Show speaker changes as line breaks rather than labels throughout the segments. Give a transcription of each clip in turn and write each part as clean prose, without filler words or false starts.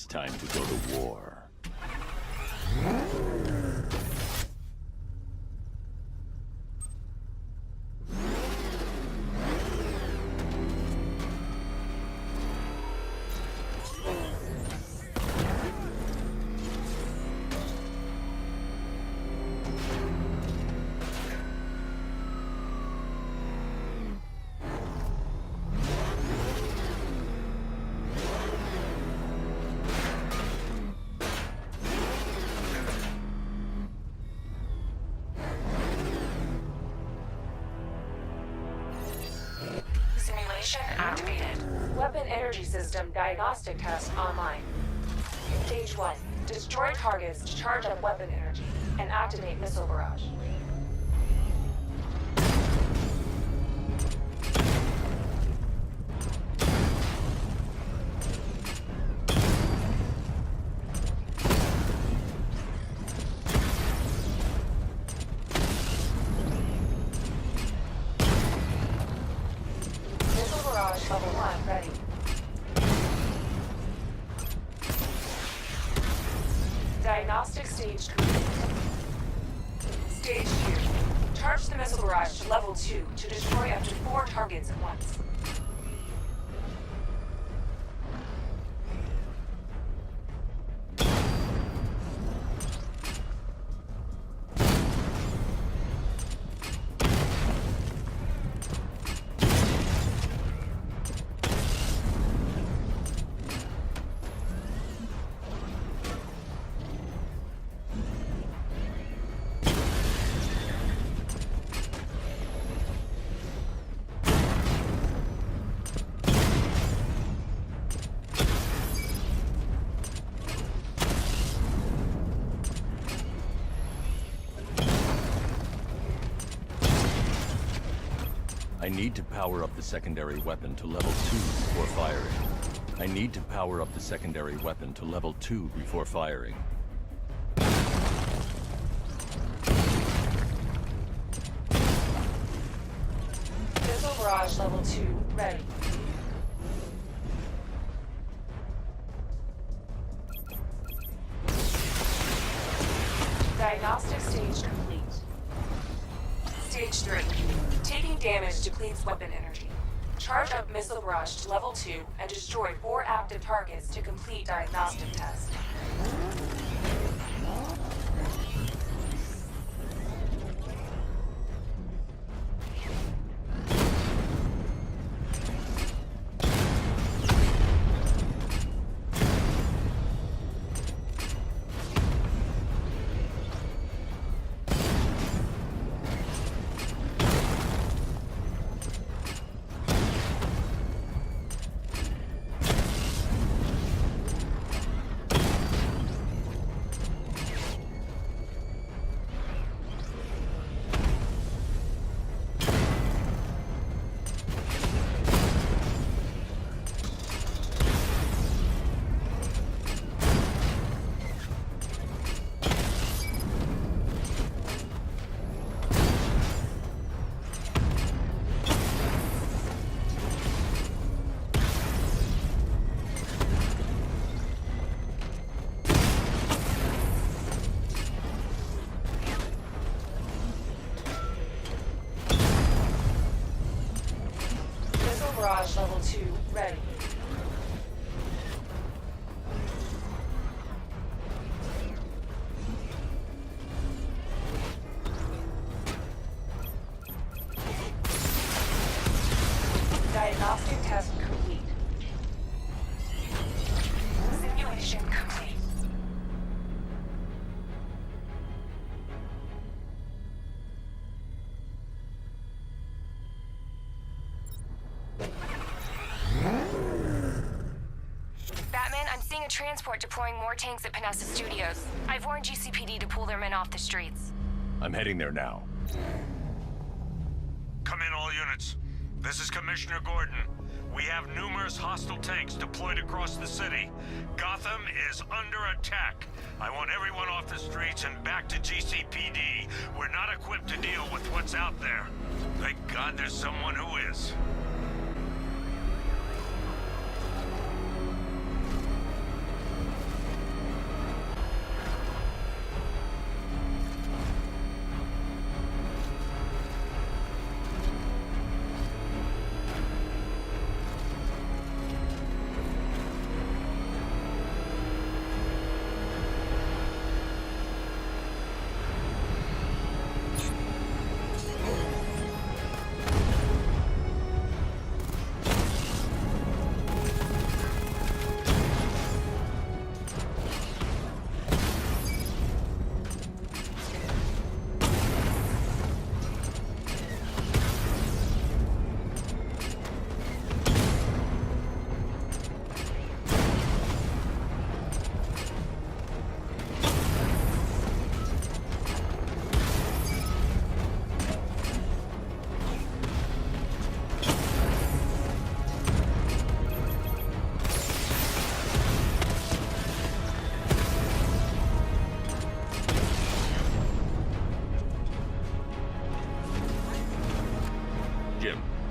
It's time to go to war.
Simulation activated. Weapon energy system diagnostic test online. Stage 1. Destroy targets to charge up weapon energy and activate missile barrage. Level 1 ready. Diagnostic stage complete. Stage 2. Charge the missile barrage to level 2 to destroy up to 4 targets at once.
I need to power up the secondary weapon to level 2 before firing. I need to power up the secondary weapon to level 2 before firing.
Missile barrage level 2 ready. Diagnostic stage complete. Stage 3. Taking damage depletes weapon energy. Charge up missile barrage to level 2 and destroy 4 active targets to complete diagnostic test. Barrage level 2 ready. Diagnostic test complete. Simulation complete.
Transport deploying more tanks at Panessa Studios. I've warned GCPD to pull their men off the streets.
I'm heading there now.
Come in, all units. This is Commissioner Gordon. We have numerous hostile tanks deployed across the city. Gotham is under attack. I want everyone off the streets and back to GCPD. We're not equipped to deal with what's out there. Thank God there's someone who is.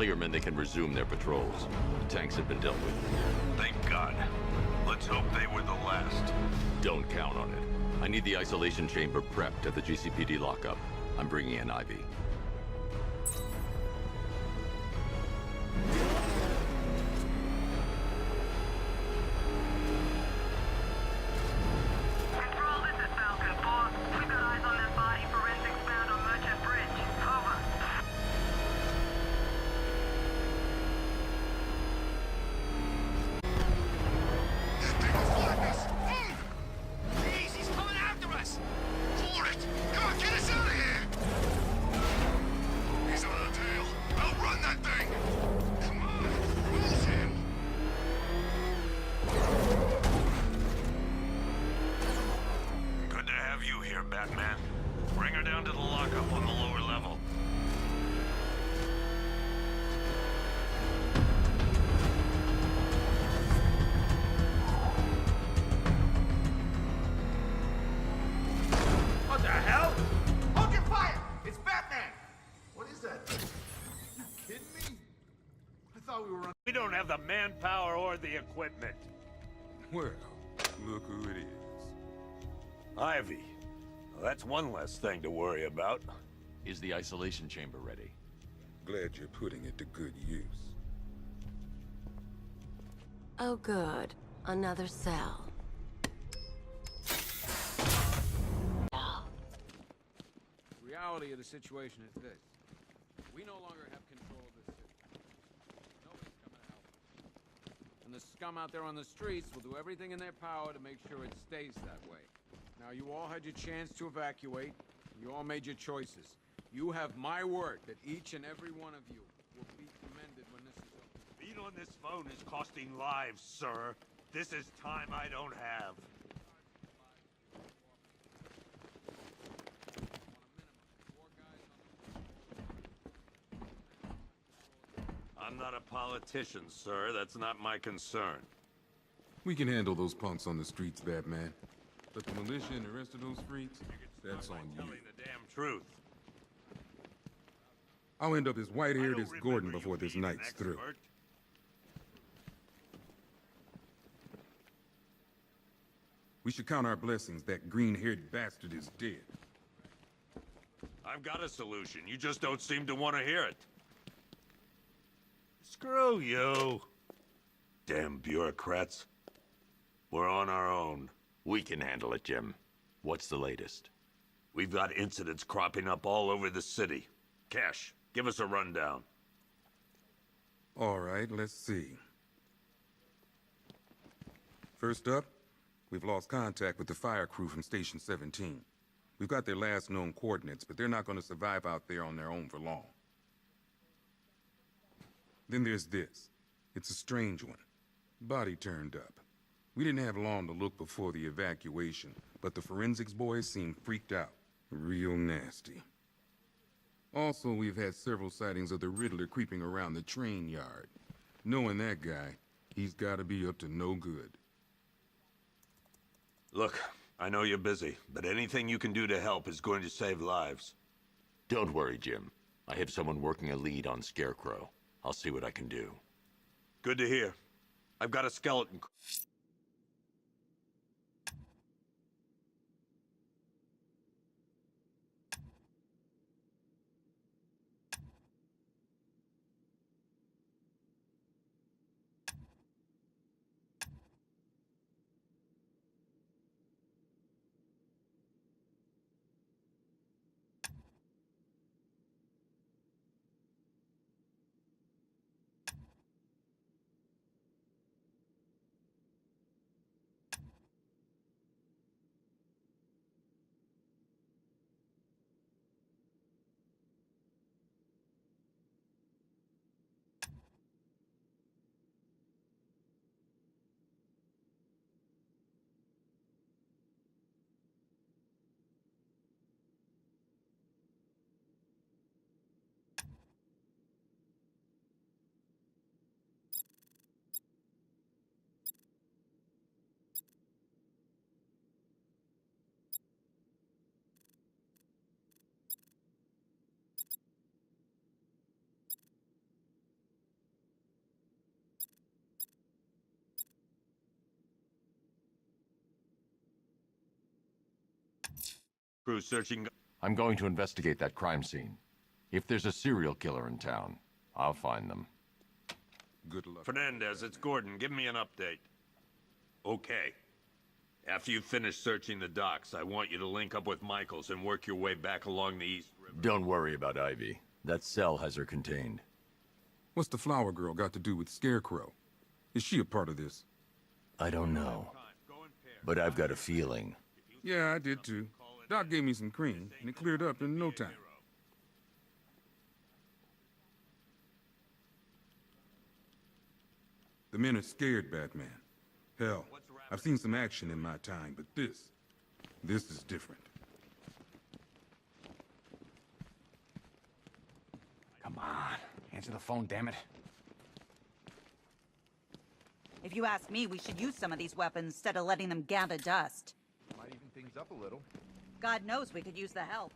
Tell your men they can resume their patrols. The tanks have been dealt with.
Thank God. Let's hope they were the last.
Don't count on it. I need the isolation chamber prepped at the GCPD lockup. I'm bringing in Ivy.
Control, this is Falcon 4. We've got eyes on that body forensics found on Merchant Bridge. Over.
Please, he's coming after us! Hold it! Come on, get us out of here! He's on our tail. Outrun that thing! Come on, lose him!
Good to have you here, Batman. Bring her down to the lockup on the lower level.
What the hell? Hold your fire! It's Batman! What is that? You kidding me? I thought we were on...
We don't have the manpower or the equipment.
Well, look who it is.
Ivy. Well, that's one less thing to worry about.
Is the isolation chamber ready?
Glad you're putting it to good use.
Oh, good. Another cell.
Reality of the situation is this. We no longer have control of this city. Nobody's coming to help us. And the scum out there on the streets will do everything in their power to make sure it stays that way. Now, you all had your chance to evacuate. You all made your choices. You have my word that each and every one of you will be commended when this is over.
Being on this phone is costing lives, sir. This is time I don't have. I'm not a politician, sir. That's not my concern.
We can handle those punks on the streets, Batman. But the militia and the rest of those freaks, that's on you.
Telling the damn truth.
I'll end up as
I
white-haired
don't
as Gordon
remember
before
you
this
being an
night's through.
expert.
We should count our blessings that green-haired bastard is dead.
I've got a solution. You just don't seem to want to hear it. Screw you. Damn bureaucrats. We're on our own.
We can handle it, Jim. What's the latest?
We've got incidents cropping up all over the city. Cash, give us a rundown.
All right, let's see. First up, we've lost contact with the fire crew from Station 17. We've got their last known coordinates, but they're not going to survive out there on their own for long. Then there's this. It's a strange one. Body turned up. We didn't have long to look before the evacuation, but the forensics boys seemed freaked out. Real nasty. Also, we've had several sightings of the Riddler creeping around the train yard. Knowing that guy, he's gotta be up to no good.
Look, I know you're busy, but anything you can do to help is going to save lives.
Don't worry, Jim. I have someone working a lead on Scarecrow. I'll see what I can do.
Good to hear. I've got a skeleton. Crew searching...
I'm going to investigate that crime scene. If there's a serial killer in town, I'll find them.
Good luck.
Fernandez, it's Gordon. Give me an update. Okay. After you finish searching the docks, I want you to link up with Michaels and work your way back along the East River.
Don't worry about Ivy. That cell has her contained.
What's the flower girl got to do with Scarecrow? Is she a part of this?
I don't know. But I've got a feeling.
Yeah, I did too. Doc gave me some cream, and it cleared up in no time. The men are scared, Batman. Hell, I've seen some action in my time, but this is different.
Come on, answer the phone, damn it.
If you ask me, we should use some of these weapons instead of letting them gather dust.
Might even things up a little.
God knows we could use the help.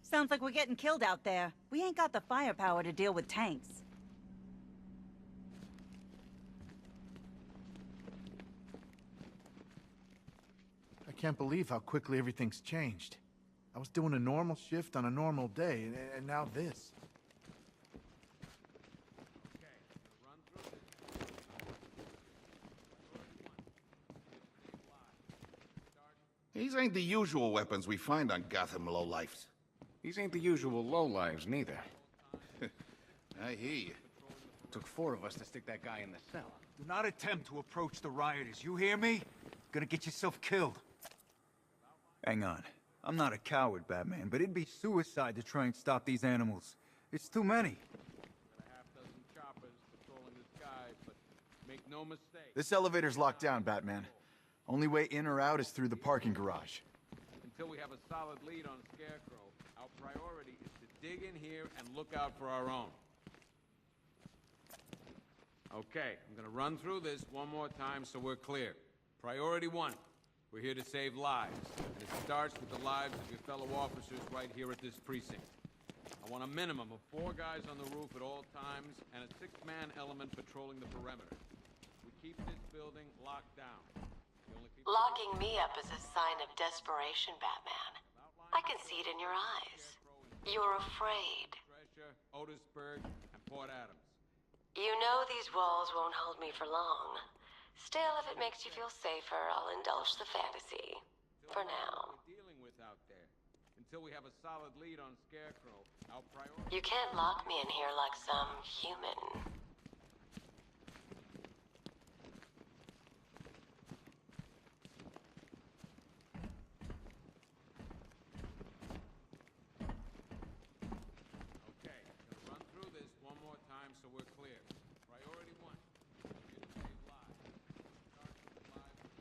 Sounds like we're getting killed out there. We ain't got the firepower to deal with tanks.
I can't believe how quickly everything's changed. I was doing a normal shift on a normal day, and now this.
These ain't the usual weapons we find on Gotham lowlifes.
These ain't the usual lowlives, neither.
I hear you.
Took 4 of us to stick that guy in the cell.
Do not attempt to approach the rioters, you hear me? Gonna get yourself killed. Hang on. I'm not a coward, Batman, but it'd be suicide to try and stop these animals. It's too many.
Got a half-dozen choppers patrolling the sky, but make no mistake.
This elevator's locked down, Batman. Only way in or out is through the parking garage.
Until we have a solid lead on Scarecrow, our priority is to dig in here and look out for our own. Okay, I'm gonna run through this one more time so we're clear. Priority 1, we're here to save lives, and it starts with the lives of your fellow officers right here at this precinct. I want a minimum of 4 guys on the roof at all times, and a 6-man element patrolling the perimeter. We keep this building locked down.
Locking me up is a sign of desperation, Batman. I can see it in your eyes. You're afraid.
Otisburg, and Port Adams.
You know these walls won't hold me for long. Still, if it makes you feel safer, I'll indulge the fantasy. For now.
Dealing with out there. Until we have a solid lead on Scarecrow, our priority...
You can't lock me in here like some human.
So we're clear. Priority 1. We're here to save lives. Start with the lives of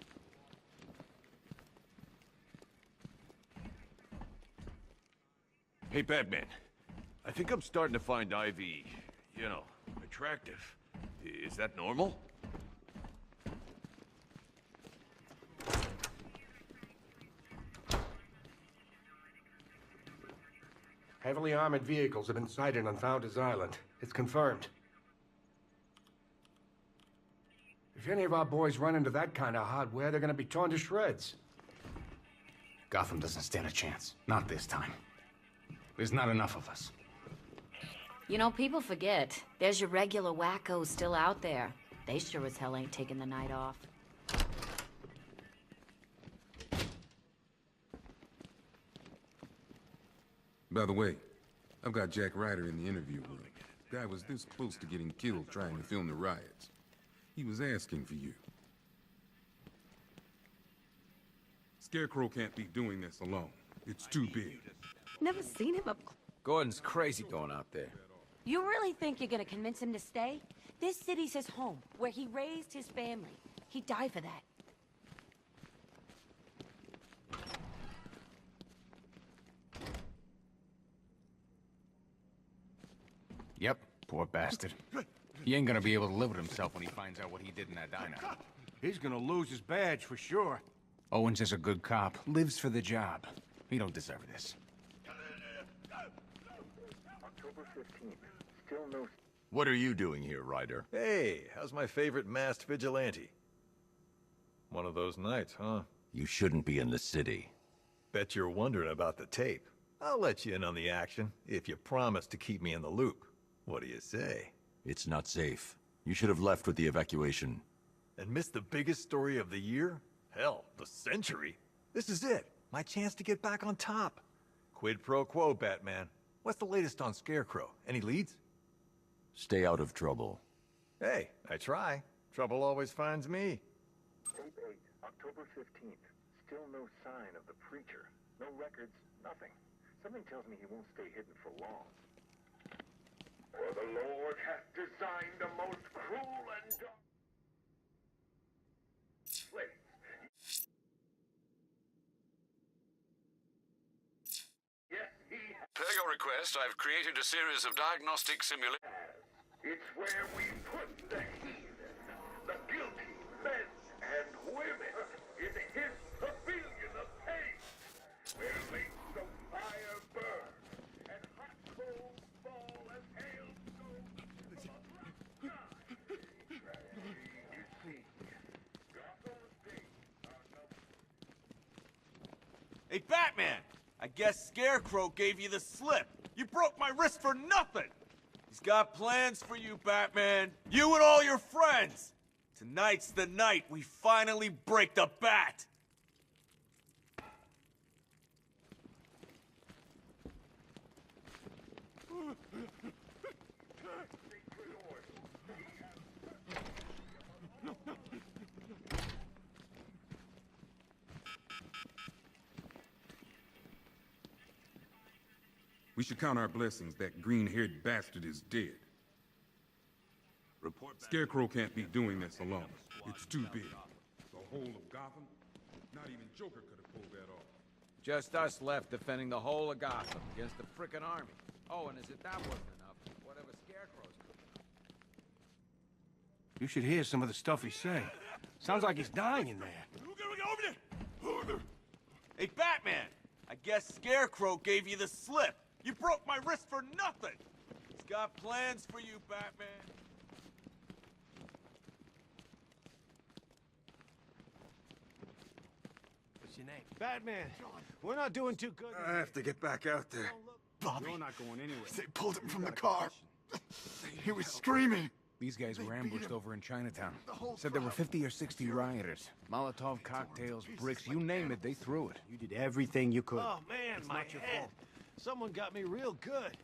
Hey, Batman. I think I'm starting to find Ivy, you know, attractive. Is that normal?
Heavily armored vehicles have been sighted on Founders Island. It's confirmed. If any of our boys run into that kind of hardware, they're gonna be torn to shreds.
Gotham doesn't stand a chance. Not this time. There's not enough of us.
You know, people forget. There's your regular wackos still out there. They sure as hell ain't taking the night off.
By the way, I've got Jack Ryder in the interview room. Guy was this close to getting killed trying to film the riots. He was asking for you. Scarecrow can't be doing this alone. It's too big.
Never seen him up.
Gordon's crazy going out there.
You really think you're gonna convince him to stay? This city's his home, where he raised his family. He'd die for that.
Yep, poor bastard. He ain't gonna be able to live with himself when he finds out what he did in that diner.
He's gonna lose his badge for sure.
Owens is a good cop, lives for the job. He don't deserve this.
October 15th. Still no...
What are you doing here, Ryder?
Hey, how's my favorite masked vigilante? One of those nights, huh?
You shouldn't be in the city.
Bet you're wondering about the tape. I'll let you in on the action if you promise to keep me in the loop. What do you say?
It's not safe. You should have left with the evacuation.
And missed the biggest story of the year? Hell, the century. This is it. My chance to get back on top. Quid pro quo, Batman. What's the latest on Scarecrow? Any leads?
Stay out of trouble.
Hey, I try. Trouble always finds me.
Tape 8, October 15th. Still no sign of the preacher. No records, nothing. Something tells me he won't stay hidden for long. For the Lord hath designed a most cruel and dark place. Yes, he has.
Per your request, I've created a series of diagnostic simulations.
It's where we put the heathen, the guilty men and women in his pavilion of pain, where lakes of fire burn and hot coals fall as hailstones from a hot sky. You see, Gotham's days are numbered.
Hey, Batman! I guess Scarecrow gave you the slip. You broke my wrist for nothing! He's got plans for you, Batman. You and all your friends. Tonight's the night we finally break the bat.
We should count our blessings that green-haired bastard is dead. Scarecrow can't be doing this alone. It's too big. The whole of Gotham? Not even Joker could have pulled that off.
Just us left defending the whole of Gotham against the frickin' army. Oh, and as if that wasn't enough, whatever Scarecrow's doing.
You should hear some of the stuff he's saying. Sounds like he's dying in there.
Hey, Batman! I guess Scarecrow gave you the slip. You broke my wrist for nothing. He's got plans for you, Batman.
What's your name? Batman. We're not doing too good.
I have to get back out there.
Bobby. You're not going anywhere.
They pulled him from the car. He was screaming.
These guys were ambushed over in Chinatown. Said there were 50 or 60 rioters. Molotov cocktails, bricks, you name it, they threw it.
You did everything you could.
Oh, man, my head. Someone got me real good.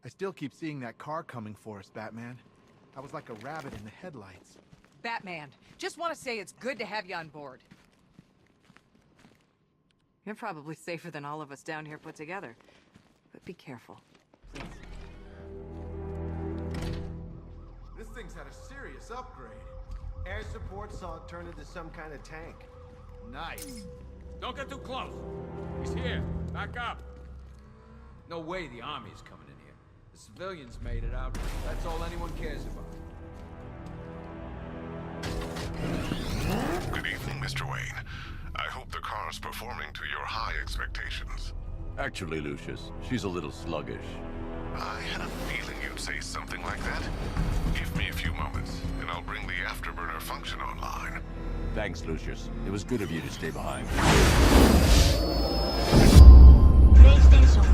I still keep seeing that car coming for us, Batman. I was like a rabbit in the headlights.
Batman, just want to say it's good to have you on board. You're probably safer than all of us down here put together. But be careful, please.
This thing's had a serious upgrade.
Air support saw it turn into some kind of tank.
Nice.
Don't get too close. He's here. Back up. No way the army's coming in here. The civilians made it out. That's all anyone cares about.
Good evening, Mr. Wayne. I hope the car's performing to your high expectations.
Actually, Lucius, she's a little sluggish.
I had a feeling you'd say something like that. Give me a few moments, and I'll bring the afterburner function online.
Thanks, Lucius. It was good of you to stay behind.
PlayStation